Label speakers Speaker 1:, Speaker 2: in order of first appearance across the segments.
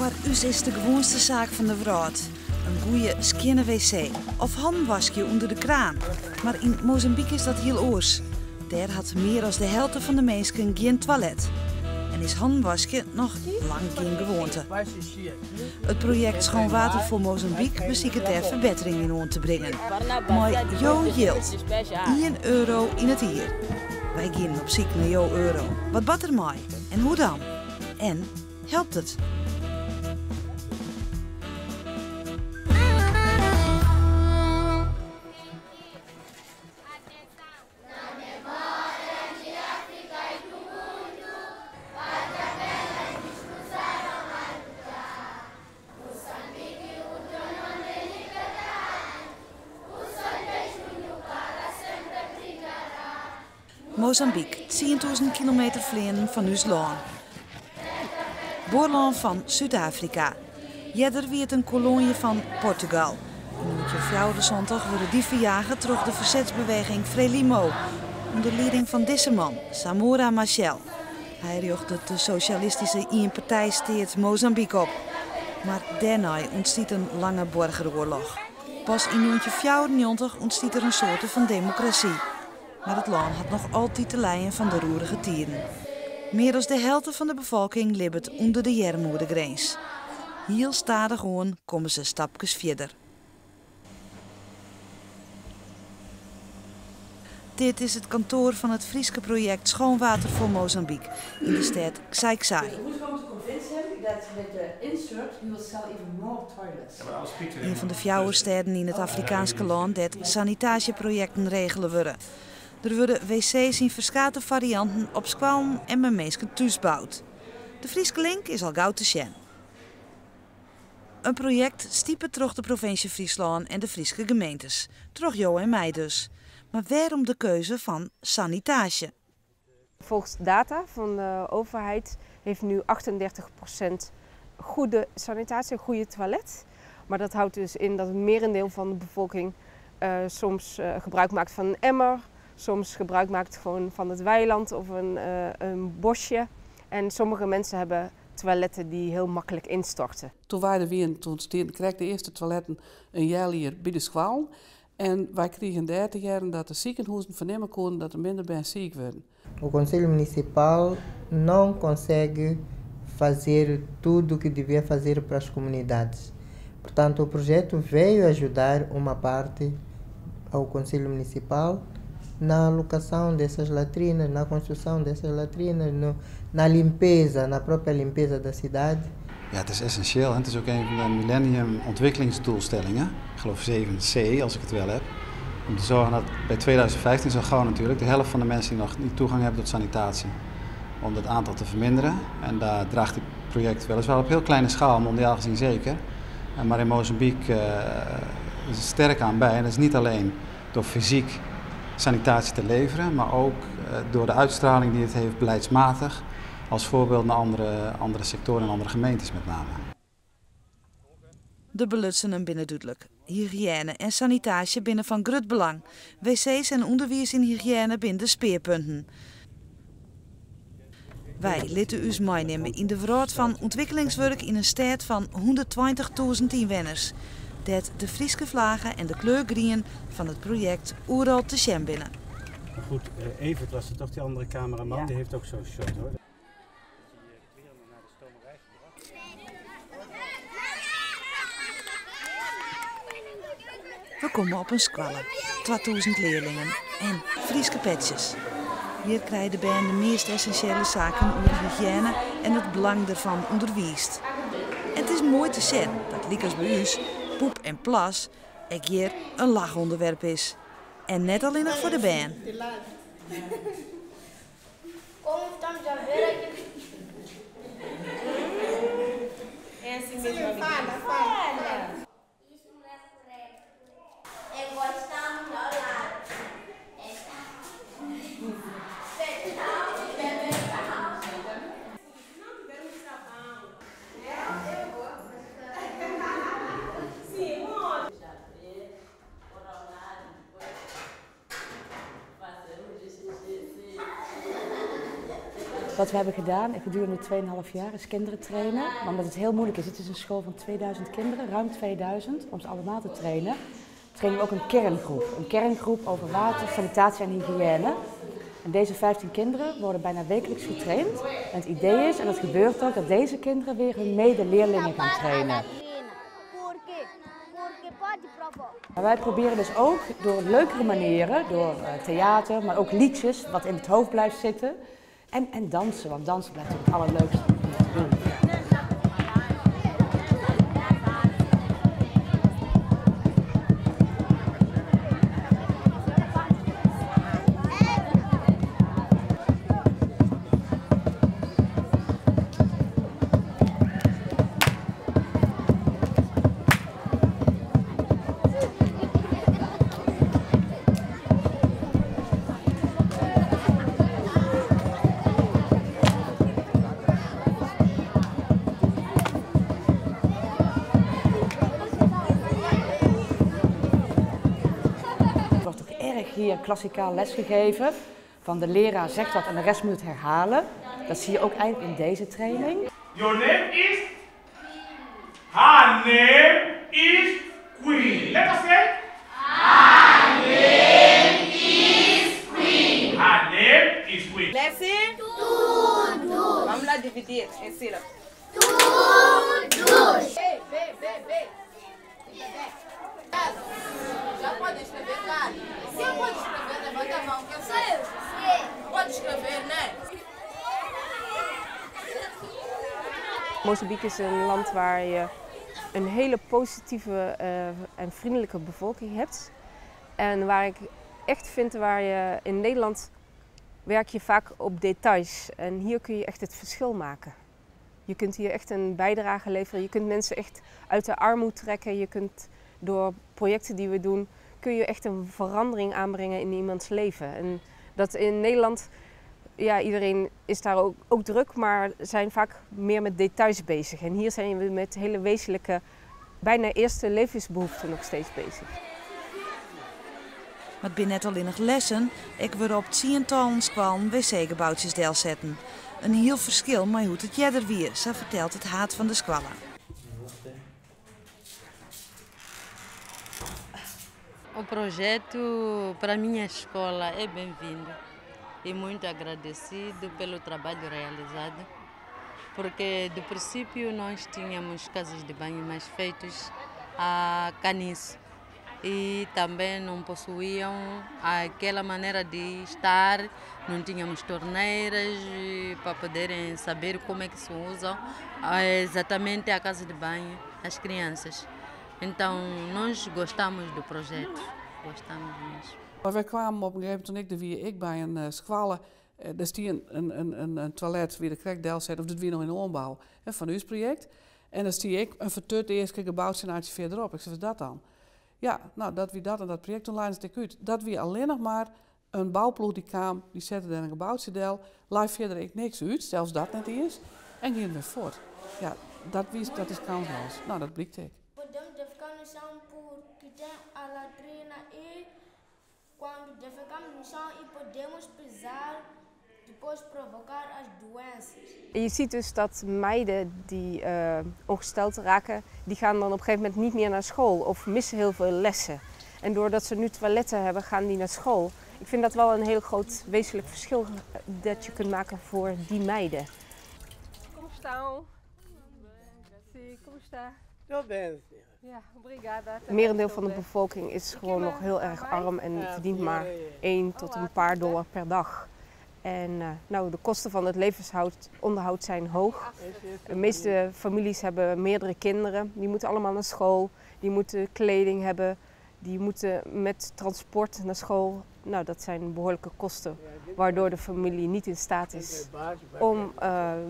Speaker 1: Voor us is de gewoonste zaak van de wereld. Een goede skinnen wc of handwasje onder de kraan. Maar in Mozambique is dat heel oors. Daar had meer dan de helft van de mensen geen toilet. En is handwasje nog lang geen gewoonte. Het project Schoon Water voor Mozambique beziekt er verbetering in aan te brengen. Maar jouw yield, €1 in het jaar. Wij gaan op zoek naar jouw euro. Wat bad er mij? En hoe dan? En helpt het? Mozambique, 10.000 kilometer vliegen van ons land. Boorland van Zuid-Afrika. Jeder werd een kolonie van Portugal. In het jaar zondag worden die verjaagd door de verzetsbeweging Frelimo. Onder leiding van deze man, Samora Machel. Hij richtte de socialistische eenpartijstaat Mozambique op. Maar daarna ontstiet een lange burgeroorlog. Pas in 1994 ontstiet er een soort van democratie. Maar het land had nog altijd te lijden van de roerige tijden. Meer dan de helft van de bevolking leeft onder de armoedegrens. Heel stadig gewoon komen ze stapjes verder. Dit is het kantoor van het Frieske project Schoon Water voor Mozambique in de stad Xai-Xai. Een van de fjouwersteden in het Afrikaanse land dat sanitageprojecten regelen worden. Er worden wc's in verschillende varianten op squalm en met mensen thuis bouwd. De Frieske link is al gauw te zien. Een project stiepen terug de provincie Friesland en de Frieske gemeentes. Terug jou en mij dus. Maar waarom de keuze van sanitage?
Speaker 2: Volgens data van de overheid heeft nu 38% goede sanitatie, een goede toilet. Maar dat houdt dus in dat een merendeel van de bevolking soms gebruik maakt van een emmer. Soms gebruik maakt gewoon van het weiland of een bosje. En sommige mensen hebben toiletten die heel makkelijk instorten.
Speaker 3: Toen waren we toen kreeg de eerste toiletten een jaar hier bij de school. En wij kregen 30 jaar dat de ziekenhuizen vernemen konden dat er minder bij ziek werden.
Speaker 4: O Conselho Municipal não consegue fazer tudo o que devia fazer para as comunidades. Portanto, o projeto veio ajudar uma parte ao Conselho Municipal na alocação dessas latrinas, na construção dessas latrinas, na limpeza, na própria limpeza da cidade.
Speaker 5: Ja, het is essentieel. Het is ook een van de Millennium Ontwikkelingsdoelstellingen. Ik geloof 7C, als ik het wel heb. Om te zorgen dat bij 2015, zo gauw natuurlijk, de helft van de mensen die nog niet toegang hebben tot sanitatie. Om dat aantal te verminderen. En daar draagt dit project weliswaar op heel kleine schaal, mondiaal gezien zeker. Maar in Mozambique is het sterk aan bij. En dat is niet alleen door fysiek sanitatie te leveren, maar ook door de uitstraling die het heeft beleidsmatig. Als voorbeeld naar andere sectoren en andere gemeentes met name.
Speaker 1: De belutsen binnen duidelijk. Hygiëne en sanitage binnen van groot belang. Wc's en onderwijs in hygiëne binnen de speerpunten. Wij laten u meenemen in de wereld van ontwikkelingswerk in een stad van 120.000 inwoners. Dat de Frieske vlaggen en de kleurgrien van het project overal te zien binnen.
Speaker 6: Goed, Evert was er toch die andere cameraman, ja. Die heeft ook zo'n shot hoor.
Speaker 1: We komen op een squalle, 2000 leerlingen en Frieske petjes. Hier krijgen de band de meest essentiële zaken over hygiëne en het belang ervan onderwijst. En het is mooi te zien dat, liek als bij ons, poep en plas ook hier een lachonderwerp is. En net alleen nog voor de band.
Speaker 7: Wat we hebben gedaan gedurende 2,5 jaar is kinderen trainen. Maar omdat het heel moeilijk is, het is een school van 2000 kinderen, ruim 2000, om ze allemaal te trainen. Trainen we ook een kerngroep. Een kerngroep over water, sanitatie en hygiëne. En deze 15 kinderen worden bijna wekelijks getraind. En het idee is, en dat gebeurt ook, dat deze kinderen weer hun medeleerlingen gaan trainen. Maar wij proberen dus ook door leukere manieren, door theater, maar ook liedjes, wat in het hoofd blijft zitten. En dansen, want dansen blijft het allerleukste om te doen. Hier klassikaal lesgegeven. Van de leraar zegt wat en de rest moet het herhalen. Dat zie je ook eigenlijk in deze training.
Speaker 8: Your name is? Her name is Queen. Let us say. Her name is Queen. Her name is Queen.
Speaker 9: Lesson? Vamos lá dividir em sílabas. Já pode escrever, cara? Sim, pode escrever, levanta a mão, quer saber? Sim. Pode escrever, né?
Speaker 2: Mozambique is een land waar je een hele positieve en vriendelijke bevolking hebt. En waar ik echt vind, waar je in Nederland werk je vaak op details. En hier kun je echt het verschil maken. Je kunt hier echt een bijdrage leveren. Je kunt mensen echt uit de armoede trekken. Je kunt door projecten die we doen, kun je echt een verandering aanbrengen in iemands leven. En dat in Nederland, ja, iedereen is daar ook druk, maar zijn vaak meer met details bezig. En hier zijn we met hele wezenlijke, bijna eerste levensbehoeften nog steeds bezig.
Speaker 1: Maar binnen net al in lessen, ik wil op 10 kwam wc-gebouwtjes deel zetten. Een heel verschil met hoe het jeder weer, zo vertelt het haat van de squalla.
Speaker 10: O projeto para a minha escola é bem-vindo e muito agradecido pelo trabalho realizado, porque do princípio nós tínhamos casas de banho mais feitos a caniço e também não possuíam aquela maneira de estar, não tínhamos torneiras para poderem saber como é que se usam exatamente a casa de banho as crianças. Então, nós gostamos do projeto, gostamos mesmo.
Speaker 3: Wij kwamen op een gegeven moment, toen ik er weer ik bij een squalle, daar stie een toilet weer de krekdel zet, of dat weer nog in de ombouw van ons project. En dan stie ik een vertut eerst gebouwd zijn uit verderop. Ik zei, wat is dat dan? Ja, nou, dat wie dat en dat project online is uit. Dat wie alleen nog maar een bouwploeg die kwam, die zette er een gebouwd deel, live verder ik niks uit, zelfs dat net eerst, en gingen we voort. Ja, dat is kansloos. Nou, dat blijkt ik.
Speaker 11: Podemos defecar no chão porque tem a latrina e quando defecamos no chão e podemos pisar, depois provocar as doenças.
Speaker 2: En je ziet dus dat meiden die ongesteld raken, die gaan dan op een gegeven moment niet meer naar school of missen heel veel lessen. En doordat ze nu toiletten hebben, gaan die naar school. Ik vind dat wel een heel groot wezenlijk verschil dat je kunt maken voor die meiden.
Speaker 12: Como estão? Sim, como está?
Speaker 13: Estou bem.
Speaker 12: Ja, obrigada.
Speaker 2: Het merendeel van de bevolking is gewoon nog heel erg arm en verdient maar 1 tot een paar dollar per dag. En nou, de kosten van het levensonderhoud zijn hoog. De meeste families hebben meerdere kinderen. Die moeten allemaal naar school, die moeten kleding hebben, die moeten met transport naar school. Nou, dat zijn behoorlijke kosten, waardoor de familie niet in staat is om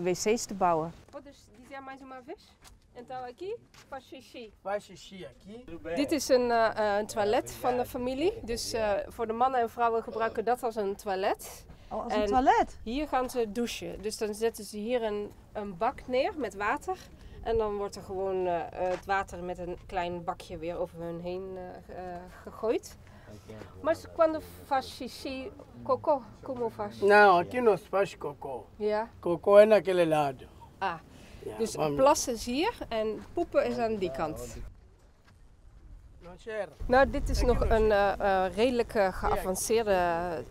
Speaker 2: wc's te bouwen.
Speaker 12: Podes dizer mais uma vez? Então aqui faz xixi.
Speaker 13: Faz xixi aqui.
Speaker 2: Dit is een toilet van de familie. Dus voor de mannen en vrouwen gebruiken dat als een toilet.
Speaker 1: Oh, als een toilet?
Speaker 2: Hier gaan ze douchen. Dus dan zetten ze hier een bak neer met water. En dan wordt er gewoon het water met een klein bakje weer over hun heen gegooid.
Speaker 12: Mas quando faz xixi, cocô, como faz?
Speaker 13: Não, aqui não se faz cocô.
Speaker 12: Ja.
Speaker 13: Cocô é naquele lado.
Speaker 12: Ah,
Speaker 13: Ja,
Speaker 12: dus
Speaker 13: vamos.
Speaker 12: plassen is hier en poepen is aan die kant.
Speaker 13: Não cheira.
Speaker 12: Nou, dit is nog een redelijk geavanceerde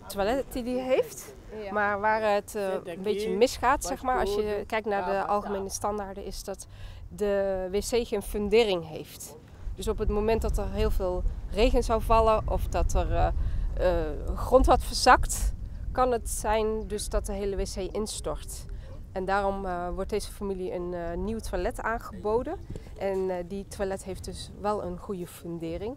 Speaker 12: toilet die hij heeft. Maar waar het een beetje misgaat, zeg maar, als je kijkt naar de algemene standaarden, is dat de wc geen fundering heeft. Dus op het moment dat er heel veel regen zou vallen of dat er grondwater verzakt, kan het zijn dus dat de hele wc instort. En daarom wordt deze familie een nieuw toilet aangeboden. En die toilet heeft dus wel een goede fundering.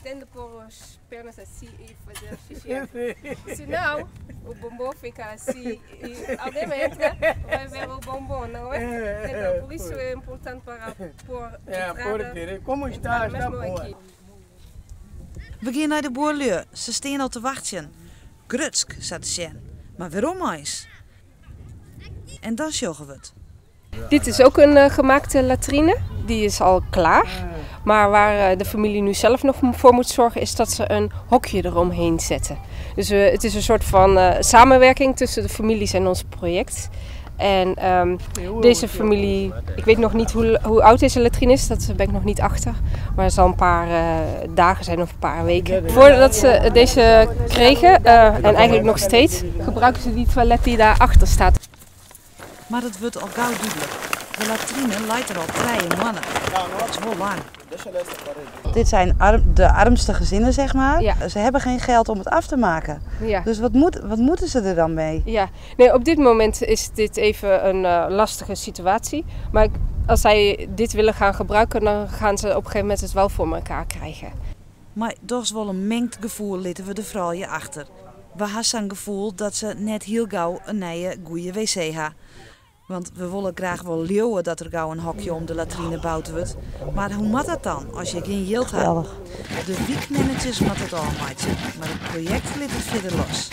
Speaker 12: Tendo pôr as pernas assim e fazer xixi. Senão, o bombom fica assim e alguém entra, vai ver o bombom, não é? Então, por isso é importante para pôr entrada.
Speaker 13: Como está? Está
Speaker 12: mesmo
Speaker 13: boa.
Speaker 12: aqui.
Speaker 1: We gaan naar de boerleur. Ze staan al te wachten. Grutsk, zei de Sjen. Maar waarom eens? En dan sjoggen we het.
Speaker 12: Dit is ook een gemaakte latrine. Die is al klaar. Maar waar de familie nu zelf nog voor moet zorgen is dat ze een hokje eromheen zetten. Dus het is een soort van samenwerking tussen de families en ons project. En deze familie, ik weet nog niet hoe oud deze latrine is, dat ben ik nog niet achter. Maar het zal een paar dagen zijn of een paar weken. Voordat ze deze kregen, en eigenlijk nog steeds, gebruiken ze die toilet die daarachter staat.
Speaker 1: Maar het wordt al gauw duidelijk. De latrine leidt er al 3 mannen. Dat is wel lang. Dit zijn de armste gezinnen, zeg maar. Ja. Ze hebben geen geld om het af te maken. Ja. Dus wat moeten ze er dan mee?
Speaker 12: Ja, nee, op dit moment is dit even een lastige situatie. Maar als zij dit willen gaan gebruiken, dan gaan ze op een gegeven moment het wel voor elkaar krijgen.
Speaker 1: Maar toch is wel een mengd gevoel litten we de vrouw je achter. We hebben zo'n gevoel dat ze net heel gauw een nieuwe goede wc heeft. Want we willen graag wel leeuwen dat er gauw een hokje om de latrine bouwd wordt. Maar hoe moet dat dan als je geen yield hebt? De weekmanagers moet het al maken, maar het project ligt het verder los.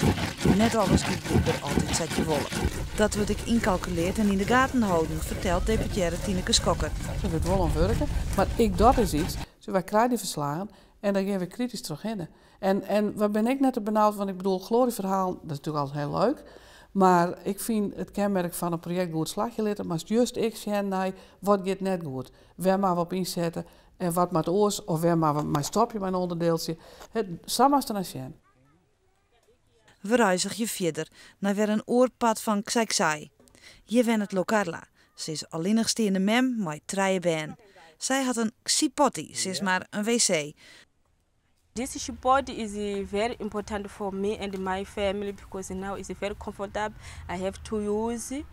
Speaker 1: Net alles die blijkbaar altijd zet je wollen. Dat wordt ik incalculeerd en in de gaten houden, vertelt deputaire Tineke Skokker.
Speaker 3: Ze wordt wel aan werken, maar ik dat is iets. Dus wij krijgen die verslagen en dan gaan we kritisch terug in. En waar ben ik net te benauwd van, ik bedoel, glorieverhaal, dat is natuurlijk altijd heel leuk. Maar ik vind het kenmerk van een project goed slagje litten, maar juist ik zie naar wat gaat net goed. Waar maar we op inzetten en wat met oors of waar maar we maar stopje mijn onderdeeltje. Samen is er naar zien.
Speaker 1: We reizen je verder naar weer een oorpad van Xaiksai. Je bent het Lokarla. Ze is alleenigstaande mem met 3 ben. Zij had een xipotti, ze is maar een wc.
Speaker 14: This xipotti is very important for me and my family because now it's very comfortable. I have to use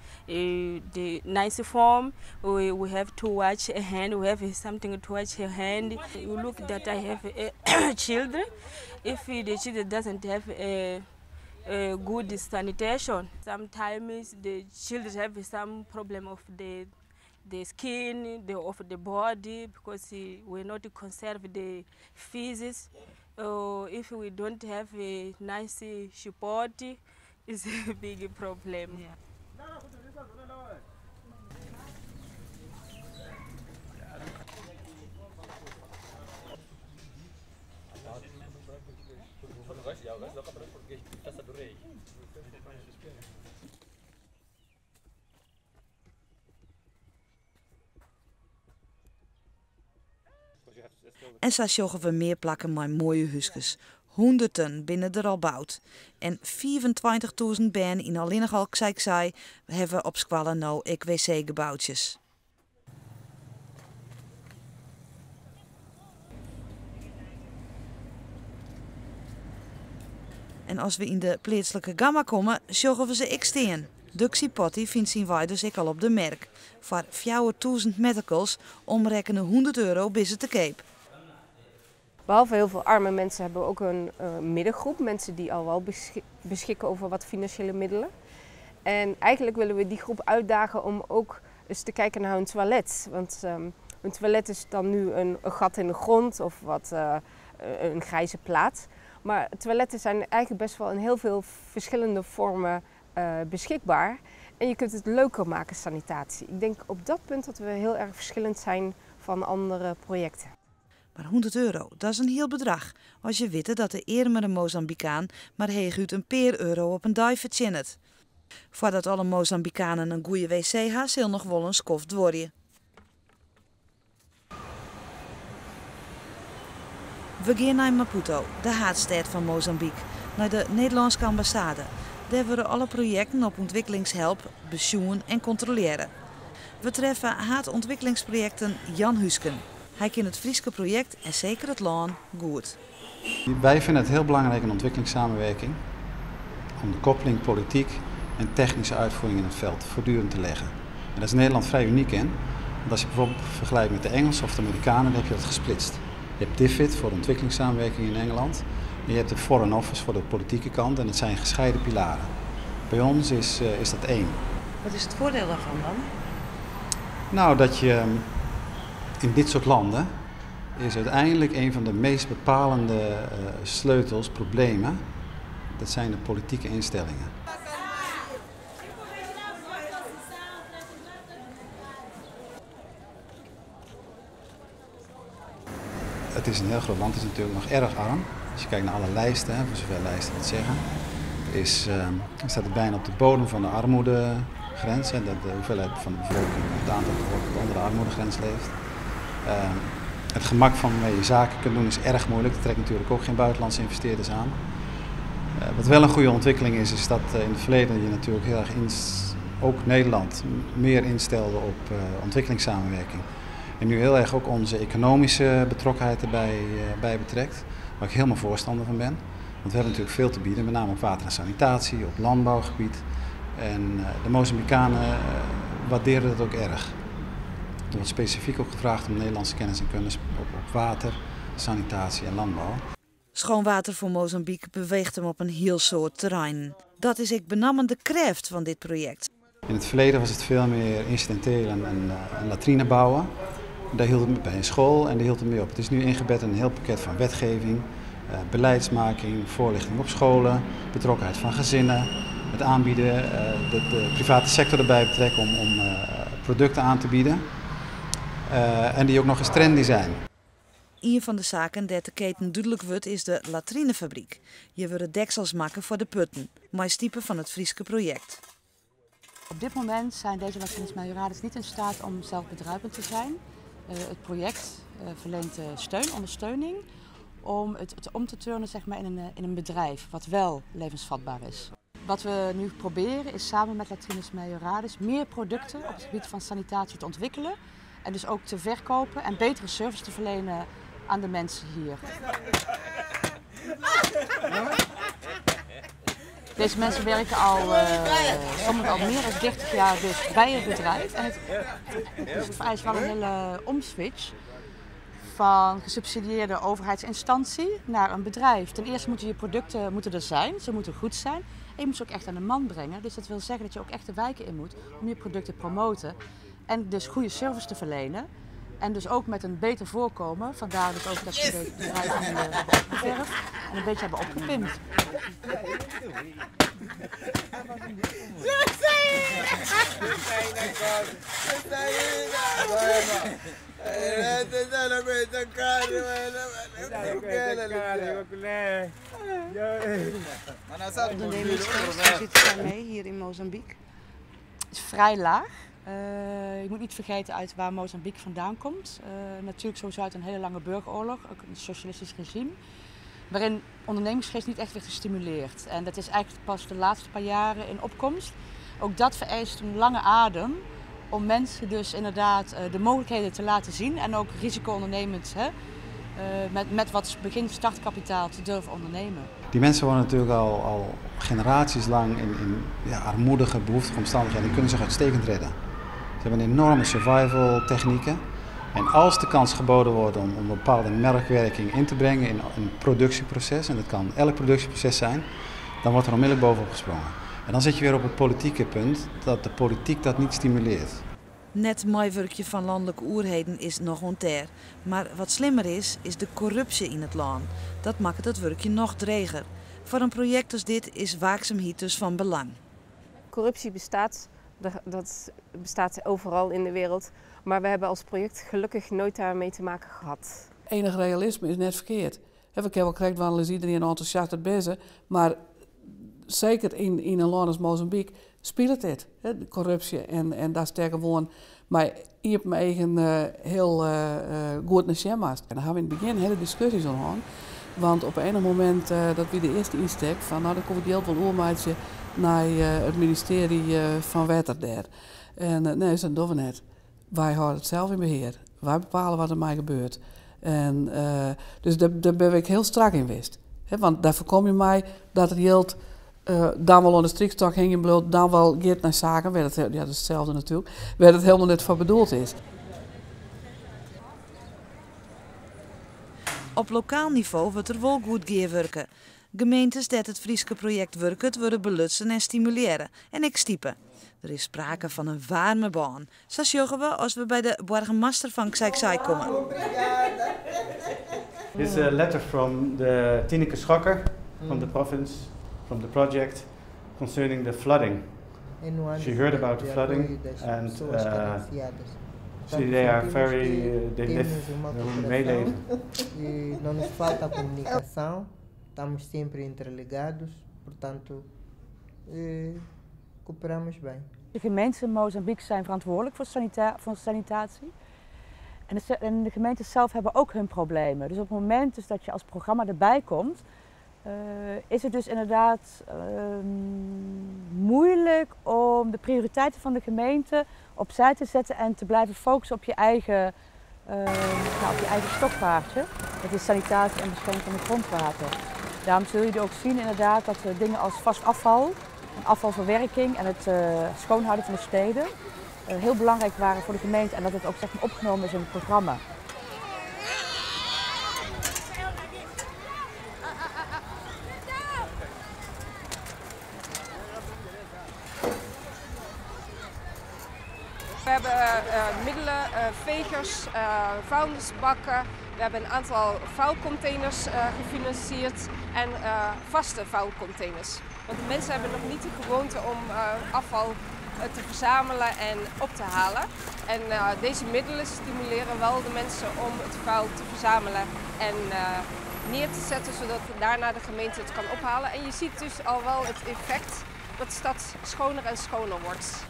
Speaker 14: the nice form. We have to wash a hand. We have something to wash a hand. You look that I have children. If the children doesn't have a good sanitation, sometimes the children have some problem of the skin, of the body, because we not conserve the feces. If we don't have a nice xipotti, it's a big problem. Yeah.
Speaker 1: En zo sjoggen we meer plakken met mooie huisjes. Honderden binnen er al bouwd. En 25.000 ben in alleen nog al Xaiksai hebben op Squalla nou ik wc-gebouwtjes. En als we in de plaatselijke gamma komen, sjoggen we ze ik steen. De xipotti vindt zien wij dus ik al op de merk. Voor 4.000 metakels omrekenen €100 bis het te Cape.
Speaker 2: Behalve heel veel arme mensen hebben we ook een middengroep. Mensen die al wel beschikken over wat financiële middelen. En eigenlijk willen we die groep uitdagen om ook eens te kijken naar hun toilet. Want
Speaker 12: Een toilet is dan nu een gat in de grond of een grijze plaat. Maar toiletten zijn eigenlijk best wel in heel veel verschillende vormen beschikbaar. En je kunt het leuker maken, sanitatie. Ik denk op dat punt dat we heel erg verschillend zijn van andere projecten.
Speaker 1: Maar €100, dat is een heel bedrag. Als je weet dat de eermere Mozambicaan maar heeguit een paar euro op een dag verzinnet. Voordat alle Mozambicanen een goede wc hebben, zal nog wel een skoft worden. We gaan naar Maputo, de haatstad van Mozambique, naar de Nederlandse ambassade. Daar worden alle projecten op ontwikkelingshulp bezoeken en controleren. We treffen haarontwikkelingsprojecten Jan Husken. Hij kent het Frieske project en zeker het land goed.
Speaker 5: Wij vinden het heel belangrijk in ontwikkelingssamenwerking om de koppeling politiek en technische uitvoering in het veld voortdurend te leggen. En daar is Nederland vrij uniek in. Want als je bijvoorbeeld vergelijkt met de Engelsen of de Amerikanen, dan heb je dat gesplitst. Je hebt DFID voor de ontwikkelingssamenwerking in Engeland. En je hebt de Foreign Office voor de politieke kant en het zijn gescheiden pilaren. Bij ons is dat één.
Speaker 1: Wat is het voordeel daarvan dan?
Speaker 5: Nou, dat je in dit soort landen is uiteindelijk een van de meest bepalende sleutels, problemen. Dat zijn de politieke instellingen. Het is een heel groot land, het is natuurlijk nog erg arm. Als je kijkt naar alle lijsten, voor zover lijsten dat zeggen, staat het bijna op de bodem van de armoedegrens. De hoeveelheid van de bevolking, het aantal bevolking dat onder de armoedegrens leeft. Het gemak van waarmee je zaken kunt doen is erg moeilijk. Dat trekt natuurlijk ook geen buitenlandse investeerders aan. Wat wel een goede ontwikkeling is dat in het verleden je natuurlijk heel erg ook Nederland meer instelde op ontwikkelingssamenwerking. En nu heel erg ook onze economische betrokkenheid erbij betrekt, waar ik helemaal voorstander van ben. Want we hebben natuurlijk veel te bieden, met name op water en sanitatie, op landbouwgebied. En de Mozambicanen waarderen dat ook erg. Er wordt specifiek ook gevraagd om Nederlandse kennis en kunde op water, sanitatie en landbouw.
Speaker 1: Schoon water voor Mozambique beweegt hem op een heel soort terrein. Dat is ik benammende kracht van dit project.
Speaker 5: In het verleden was het veel meer incidenteel en latrine bouwen. Daar hield het bij een school en daar hield het mee op. Het is nu ingebed in een heel pakket van wetgeving, beleidsmaking, voorlichting op scholen, betrokkenheid van gezinnen, het aanbieden, de private sector erbij betrekken om producten aan te bieden en die ook nog eens trendy zijn.
Speaker 1: Een van de zaken dat de keten duidelijk wordt is de latrinefabriek. Je wil deksels maken voor de putten, maïstype van het Frieske project.
Speaker 7: Op dit moment zijn deze latrines majoralis niet in staat om zelfbedruipend te zijn. Het project verleent ondersteuning om het om te turnen zeg maar, in een bedrijf wat wel levensvatbaar is. Wat we nu proberen is samen met Latrines Majoralis meer producten op het gebied van sanitatie te ontwikkelen. En dus ook te verkopen en betere service te verlenen aan de mensen hier. Deze mensen werken sommigen al meer dan 30 jaar dus bij het bedrijf. En het vereist wel een hele omswitch van gesubsidieerde overheidsinstantie naar een bedrijf. Ten eerste moeten je producten er zijn, ze moeten goed zijn. En je moet ze ook echt aan de man brengen. Dus dat wil zeggen dat je ook echt de wijken in moet om je producten te promoten. En dus goede service te verlenen. En dus ook met een beter voorkomen. Vandaar dus ook dat ze de bedrijven hebben opgeverfd en een beetje hebben opgepimpt.
Speaker 1: Ondernemingsgeest, hoe zit het daarmee hier in Mozambique?
Speaker 7: Het is vrij laag. Je moet niet vergeten uit waar Mozambique vandaan komt. Natuurlijk sowieso uit een hele lange burgeroorlog, ook een socialistisch regime. Waarin ondernemingsgeest niet echt werd gestimuleerd. En dat is eigenlijk pas de laatste paar jaren in opkomst. Ook dat vereist een lange adem om mensen dus inderdaad de mogelijkheden te laten zien. En ook risico-ondernemend met wat begin startkapitaal te durven ondernemen.
Speaker 5: Die mensen wonen natuurlijk al generaties lang in armoedige, behoeftige omstandigheden. Die kunnen zich uitstekend redden. Ze hebben enorme survival technieken. En als de kans geboden wordt om een bepaalde merkwerking in te brengen in een productieproces, en dat kan elk productieproces zijn, dan wordt er onmiddellijk bovenop gesprongen. En dan zit je weer op het politieke punt dat de politiek dat niet stimuleert.
Speaker 1: Net maaiwerkje van landelijke oerheden is nog onter. Maar wat slimmer is de corruptie in het land. Dat maakt het werkje nog dreger. Voor een project als dit is waakzaamheid dus van belang.
Speaker 12: Corruptie bestaat, dat bestaat overal in de wereld. Maar we hebben als project gelukkig nooit daarmee te maken gehad.
Speaker 3: Enig realisme is net verkeerd. We hebben wel krijgt wel eens iedereen enthousiast het beste, maar zeker in een land als Mozambique speelt het, de corruptie en daar sterk gewoon. Maar je hebt me eigen heel goed naar schema's. En daar hebben we in het begin hele discussies aan. Want op een moment dat we de eerste insteek van nou dan komt het geld van oermaatje naar het ministerie van Water daar. En nee, dat doen we net. Wij houden het zelf in beheer. Wij bepalen wat er mij gebeurt. En dus daar ben ik heel strak in geweest. Want daar voorkom je mij dat het geld dan wel aan de strikstok hing bloot, dan wel gaat naar zaken, waar het, ja, dat is hetzelfde natuurlijk, waar het helemaal niet voor bedoeld is.
Speaker 1: Op lokaal niveau wordt er wel goed gewerken. Gemeentes dat het Frieske project werken worden belutsen en stimuleren en ik stiepen. Er is sprake van een warme baan. Zo zeggen we als we bij de burgemeester van Xai komen.
Speaker 6: This is a letter from the Tineke Schokker from the province, from the project, concerning the flooding. She heard about the flooding and they are very, they live, meeleven.
Speaker 4: Não nos falta comunicação, estamos sempre interligados, portanto cooperamos bem.
Speaker 7: De gemeenten in Mozambique zijn verantwoordelijk voor sanitatie. En de gemeentes zelf hebben ook hun problemen. Dus op het moment dus dat je als programma erbij komt, is het dus inderdaad moeilijk om de prioriteiten van de gemeente opzij te zetten en te blijven focussen op je eigen stokpaardje. Dat is sanitatie en bescherming van het grondwater. Daarom zul je ook zien inderdaad dat dingen als vast afval, afvalverwerking en het schoonhouden van de steden heel belangrijk waren voor de gemeente en dat het ook zeg maar, opgenomen is in het programma.
Speaker 12: We hebben middelen, vegers, vuilnisbakken. We hebben een aantal vuilcontainers gefinancierd en vaste vuilcontainers. Want de mensen hebben nog niet de gewoonte om afval te verzamelen en op te halen. En deze middelen stimuleren wel de mensen om het vuil te verzamelen en neer te zetten, zodat daarna de gemeente het kan ophalen. En je ziet dus al wel het effect dat de stad schoner en schoner wordt.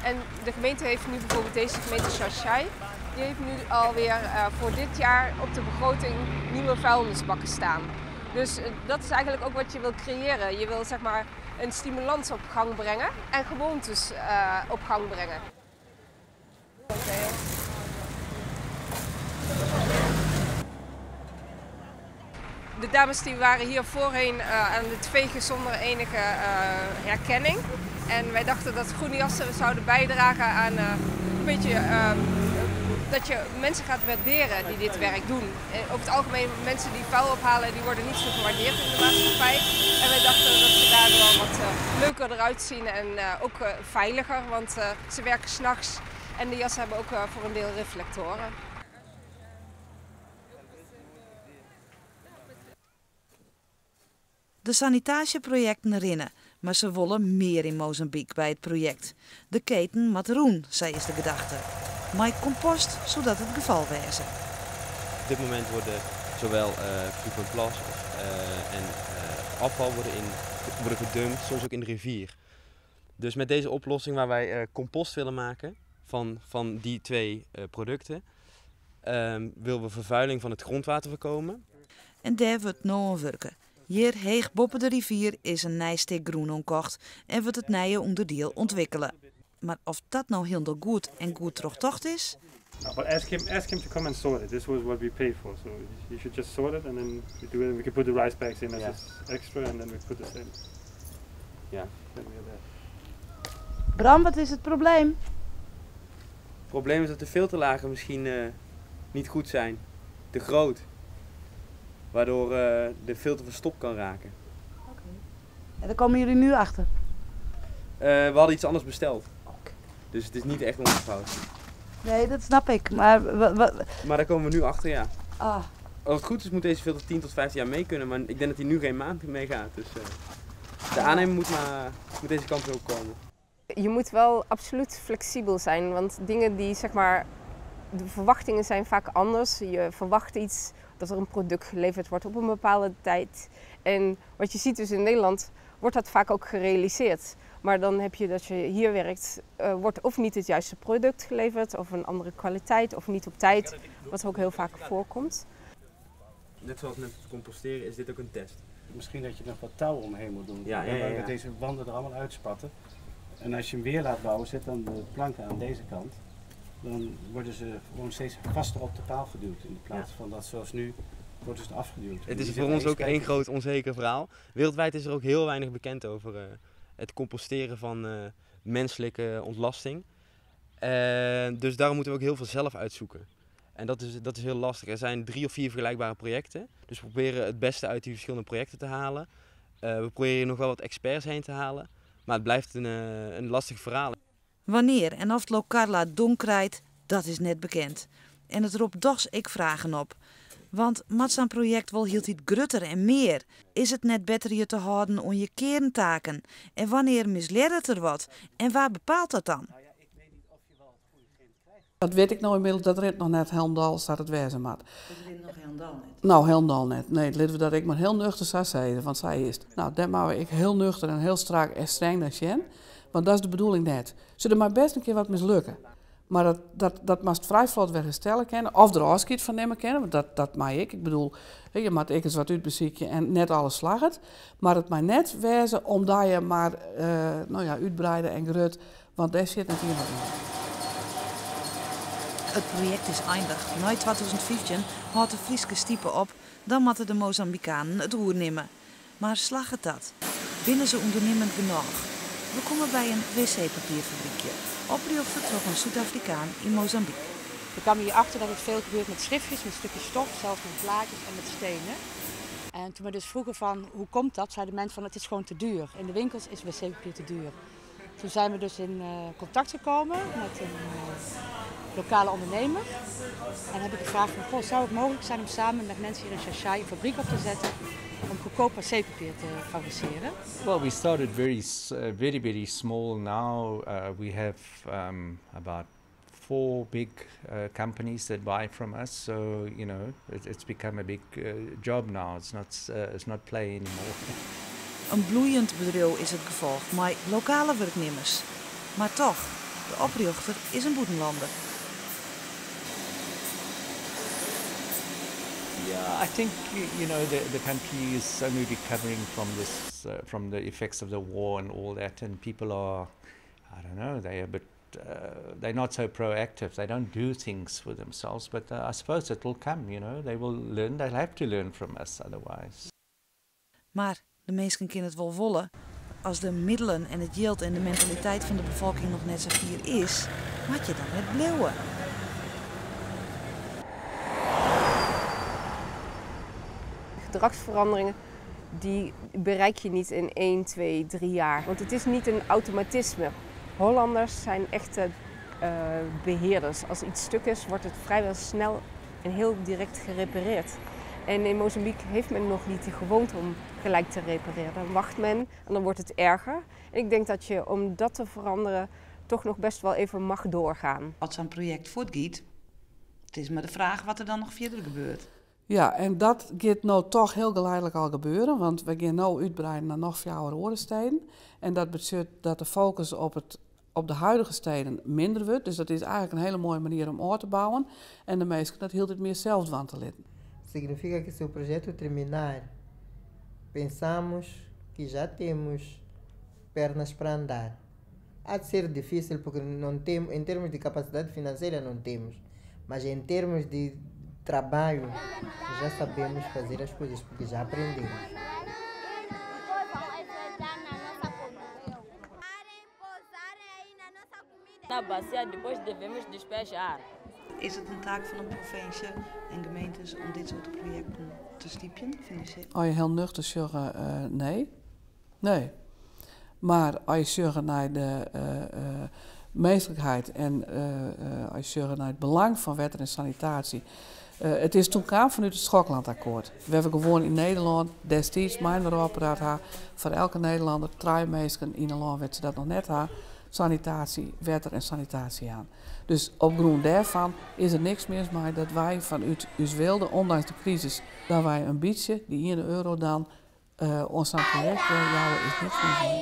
Speaker 12: En de gemeente heeft nu bijvoorbeeld deze gemeente Xai, die heeft nu alweer voor dit jaar op de begroting nieuwe vuilnisbakken staan. Dus dat is eigenlijk ook wat je wil creëren. Je wil zeg maar een stimulans op gang brengen en gewoontes op gang brengen. De dames die waren hier voorheen aan het vegen zonder enige herkenning. En wij dachten dat groene jassen zouden bijdragen aan een beetje dat je mensen gaat waarderen die dit werk doen. Over het algemeen mensen die vuil ophalen, die worden niet zo gewaardeerd in de maatschappij. En wij dachten dat ze daardoor wat leuker eruit zien en ook veiliger, want ze werken 's nachts en de jassen hebben ook voor een deel reflectoren.
Speaker 1: De sanitageprojecten rinnen, maar ze willen meer in Mozambique bij het project. De keten moet roen, zei is de gedachte. Maar compost, zodat het geval wezen.
Speaker 15: Op dit moment worden zowel plas en afval worden gedumpt, soms ook in de rivier. Dus met deze oplossing waar wij compost willen maken van die twee producten, willen we vervuiling van het grondwater voorkomen.
Speaker 1: En daar wordt nou aan werken. Hier heeg boven de rivier is een nijstik groen onkocht en wordt het nieuwe onderdeel ontwikkelen. Maar of dat nou heel goed en goed terugtocht is?
Speaker 6: No, but ask him to come and sort it. This was what we paid for, so you should just sort it and then we do it. We can put the rice bags in as extra and then we put this in.
Speaker 15: Ja.
Speaker 6: Then we are there.
Speaker 7: Bram, wat is het probleem?
Speaker 15: Het probleem is dat de filterlagen misschien niet goed zijn, te groot. Waardoor de filter verstopt kan raken.
Speaker 7: En daar komen jullie nu achter?
Speaker 15: We hadden iets anders besteld. Dus het is niet echt onze fout.
Speaker 1: Nee, dat snap ik. Maar
Speaker 15: daar komen we nu achter, ja.
Speaker 1: Ah.
Speaker 15: Als het goed is moet deze filter 10 tot 15 jaar mee kunnen, maar ik denk dat hij nu geen maand mee gaat. Dus de aannemer moet deze kant op komen.
Speaker 12: Je moet wel absoluut flexibel zijn, want dingen die zeg maar, de verwachtingen zijn vaak anders. Je verwacht iets, dat er een product geleverd wordt op een bepaalde tijd. En wat je ziet dus in Nederland, wordt dat vaak ook gerealiseerd. Maar dan heb je dat je hier werkt, wordt of niet het juiste product geleverd, of een andere kwaliteit, of niet op tijd, wat ook heel vaak voorkomt.
Speaker 15: Net zoals met het composteren is dit ook een test.
Speaker 6: Misschien dat je nog wat touw omheen moet doen.
Speaker 15: Ja.
Speaker 6: Dat deze wanden er allemaal uitspatten. En als je hem weer laat bouwen, zet dan de planken aan deze kant. Dan worden ze gewoon steeds vaster op de paal geduwd. In plaats van dat zoals nu wordt het afgeduwd.
Speaker 15: Het is voor ons ook één groot onzeker verhaal. Wereldwijd is er ook heel weinig bekend over het composteren van menselijke ontlasting. Dus daarom moeten we ook heel veel zelf uitzoeken. En dat is heel lastig. Er zijn 3 of 4 vergelijkbare projecten. Dus we proberen het beste uit die verschillende projecten te halen. We proberen nog wel wat experts heen te halen. Maar het blijft een lastig verhaal.
Speaker 1: Wanneer en of het Locarla donk krijgt, dat is net bekend. En het roept doch ik vragen op. Want met zo'n project wel hield het grutter en meer. Is het net beter je te houden aan je kerntaken? En wanneer misleidt het er wat? En waar bepaalt dat dan?
Speaker 3: Dat weet ik nou inmiddels, dat redt nog net Helmdal staat het wezen maat.
Speaker 1: Dat redt nog Helmdal net?
Speaker 3: Nou, Helmdal net. Nee, laten we dat ik maar heel nuchter zou zeggen, want zij is. Nou, dat mag ik heel nuchter en heel strak en streng naar Sjen. Want dat is de bedoeling net. Ze er maar best een keer wat mislukken. Maar dat mag vrij vlot weer herstellen kennen. Of er afschiet van nemen kennen, want dat mag ik. Ik bedoel, je maakt ik eens wat uitbeziekje en net alles slag het. Maar het mag net wezen omdat je maar uitbreiden en grut. Want daar zit natuurlijk nog in.
Speaker 1: Het project is eindig. Na 2015 houdt de Frieske stiepen op, dan moeten de Mozambicanen het roer nemen. Maar slag het dat? Binnen ze ondernemend genoeg? We komen bij een wc-papierfabriekje, opgericht door een Zuid-Afrikaan in Mozambique.
Speaker 7: We kwamen hierachter dat het veel gebeurt met schriftjes, met stukjes stof, zelfs met blaadjes en met stenen. En toen we dus vroegen van hoe komt dat, zeiden mensen van het is gewoon te duur. In de winkels is wc-papier te duur. Toen zijn we dus in contact gekomen met een lokale ondernemer. En heb ik gevraagd van, goh, zou het mogelijk zijn om samen met mensen hier in Xai-Xai een fabriek op te zetten om goedkoop wc-papier te fabriceren?
Speaker 16: Well, we started very small. Now we have about 4 big companies that buy from us. So it's become a big job now. It's not play anymore.
Speaker 1: Een bloeiend bedrijf is het gevolg, maar lokale werknemers. Maar toch, de oprichter is een boetenlander.
Speaker 16: Yeah, I think the country is only recovering from this, from the effects of the war and all that, and people are, I don't know, they're not so proactive. They don't do things for themselves, but I suppose it will come. They will learn. They'll have to learn from us, otherwise.
Speaker 1: Maar de mensen kunnen het wel wollen. Als de middelen en het geld en de mentaliteit van de bevolking nog net zo fier is, moet je dan net blijven.
Speaker 12: Gedragsveranderingen die bereik je niet in 1, 2, 3 jaar. Want het is niet een automatisme. Hollanders zijn echte beheerders. Als iets stuk is, wordt het vrijwel snel en heel direct gerepareerd. En in Mozambique heeft men nog niet de gewoonte om gelijk te repareren. Dan wacht men en dan wordt het erger. En ik denk dat je om dat te veranderen toch nog best wel even mag doorgaan.
Speaker 1: Als zo'n project voortgaat, het is maar de vraag wat er dan nog verder gebeurt.
Speaker 3: Ja, en dat gaat nou toch heel geleidelijk al gebeuren, want we gaan nu uitbreiden naar nog 4 oorsteden. En dat betekent dat de focus op de huidige steden minder wordt. Dus dat is eigenlijk een hele mooie manier om aan te bouwen. En de meesten dat hield het meer zelf van te letten.
Speaker 4: Significa que se o projeto terminar, pensamos que já temos pernas para andar. Há de ser difícil porque não temos, em termos de capacidade financeira não temos, mas em termos de trabalho já sabemos fazer as coisas porque já aprendemos.
Speaker 14: Na bacia depois devemos despejar.
Speaker 1: Is het een taak van een provincie en gemeentes om dit soort projecten te stiepen, vind je?
Speaker 3: Als je heel nuchter zegt, nee. Nee. Maar als je zorgt naar de menselijkheid en als je zorgt naar het belang van wetten en sanitatie. Het is toen kwam vanuit het Schoklandakkoord. We hebben gewoon in Nederland destijds mijn apparaat had voor elke Nederlander 3 mensen in een land waar ze dat nog net had, sanitatie, wetter en sanitatie aan. Dus op grond daarvan is er niks meer mee dat wij vanuit ons wilde, ondanks de crisis, dat wij een beetje, die €1 dan, ons aan het project jouwen is niks meer.